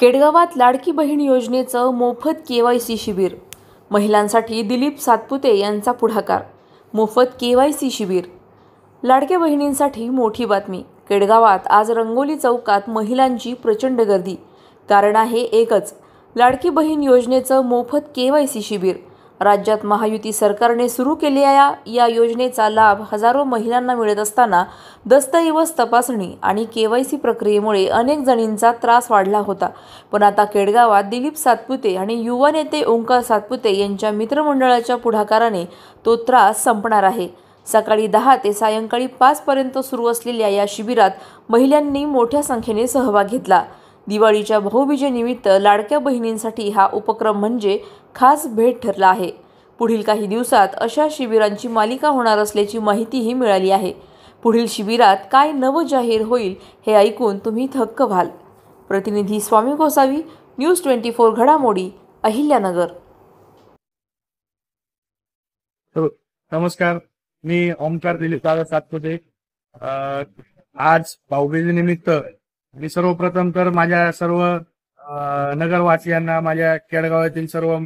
केडगावात लाडकी बहीण योजनेचं मोफत केवायसी शिबिर। महिलांसाठी दिलीप सातपुते यांचा पुढाकार। मोफत केवायसी शिबिर। लाडक्या बहिणींसाठी मोठी बातमी। केडगावात आज रंगोली चौकात महिलांची प्रचंड गर्दी। कारण आहे एकच, लाडकी बहीण योजनेचं मोफत केवायसी शिबिर। राज्यात महायुती सरकारने सुरू केलेल्या या योजनेचा लाभ हजारो महिलांना मिळत असताना दस्तऐवज तपासणी आणि केवायसी प्रक्रियेमुळे अनेक जणींचा त्रास वाढला होता। पण आता केडगावात दिलीप सातपुते आणि युवा नेते ओंकार सातपुते यांच्या मित्रमंडळाच्या पुढाकाराने तो त्रास संपणार आहे। सकाळी 10 ते सायंकाळी 5 पर्यंत सुरू असलेल्या या शिबिरात महिलांनी मोठ्या संख्येने सहभाग घेतला। दिवाळीच्या भाऊबीजेनिमित्त लाडक्या बहिणींसाठी हा उपक्रम म्हणजे खास भेट ठरला आहे। पुढील काही दिवसात अशा शिबिरांची मालिका होणार असल्याची माहितीही मिळाली आहे। पुढील शिबिरात काय नवं जाहीर होईल हे ऐकून तुम्ही थक्क व्हाल। प्रतिनिधी स्वामी गोसावी, न्यूज 24 घडामोडी, अहिल्यानगर। नमस्कार, मी ओंकार दिलीप सातपुते। आज भाऊबीजेनिमित्त मी सर्वप्रथम तर माझ्या सर्व नगरवासियांना, माझ्या केडगावातील सर्व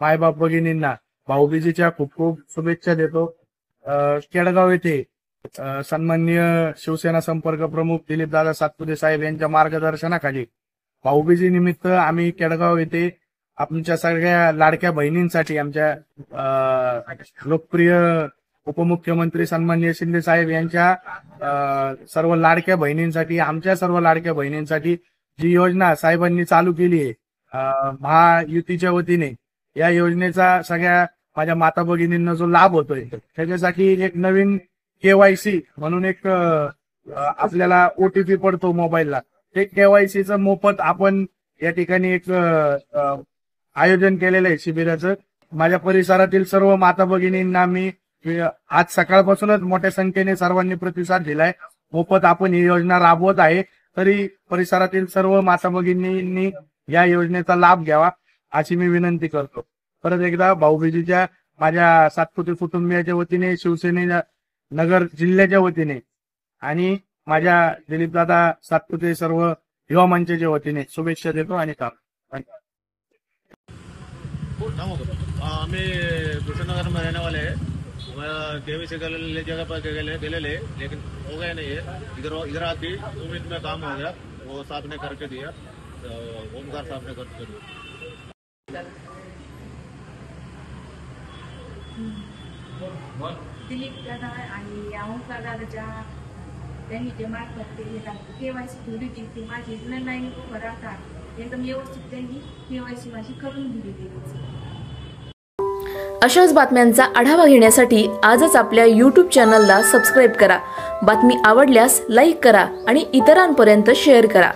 मायबाप भगिनींना भाऊबीजेच्या खूप खूप शुभेच्छा देतो। केडगाव येथे सन्माननीय शिवसेना संपर्क प्रमुख दिलीप दादा सातपुते साहेब यांच्या मार्गदर्शनाखाली भाऊबीजेनिमित्त आम्ही केडगाव येथे आमच्या सगळ्या लाडक्या बहिणींसाठी, आमच्या लोकप्रिय उपमुख्यमंत्री सन्माननीय शिंदे साहेब यांच्या सर्व लाडक्या बहिणींसाठी, आमच्या सर्व लाडक्या बहिणींसाठी जी योजना साहेबांनी चालू केली आहे महायुतीच्या वतीने, या योजनेचा सगळ्या माझ्या माता भगिनींना जो लाभ होतोय त्याच्यासाठी एक नवीन केवायसी म्हणून एक आपल्याला OTP पडतो मोबाईलला, ते केवायसीचं मोफत आपण या ठिकाणी एक आयोजन केलेलं आहे शिबिराचं। माझ्या परिसरातील सर्व माता भगिनींना मी आज सकाळपासूनच मोठ्या संख्येने सर्वांनी प्रतिसाद दिलाय। मोफत आपण ही योजना राबवत आहे, तरी परिसरातील सर्व माता भगिनींनी या योजनेचा लाभ घ्यावा अशी मी विनंती करतो। परत एकदा भाऊबीजेच्या माझ्या सातपुते कुटुंबियाच्या वतीने, शिवसेनेच्या नगर जिल्ह्याच्या वतीने आणि माझ्या दिलीपदादा सातपुते सर्व युवा मंचाच्या वतीने शुभेच्छा देतो आणि काम। हमें कृष्णनगर में रहने वाले हैं। केवीसी ले जगह पर ले लेकिन हो गया नहीं है। इधर आती उम्मीद में काम हो गया, वो साहब ने करके दिया, ओमकार साहब ने करके दिया। दिलीप दादा आणि ओंकार दादाच्या त्यांनी जे मार्फत केवायसी ठेवली होती ती माझी ऑनलाईन राहतात एकदम व्यवस्थित त्यांनी केवायसी माझी करून दिली। अशाच बातम्यांचा आढावा घेण्यासाठी आजच आपल्या YouTube चॅनलला सबस्क्राइब करा। बातमी आवडल्यास लाईक करा आणि इतरांपर्यंत शेअर करा।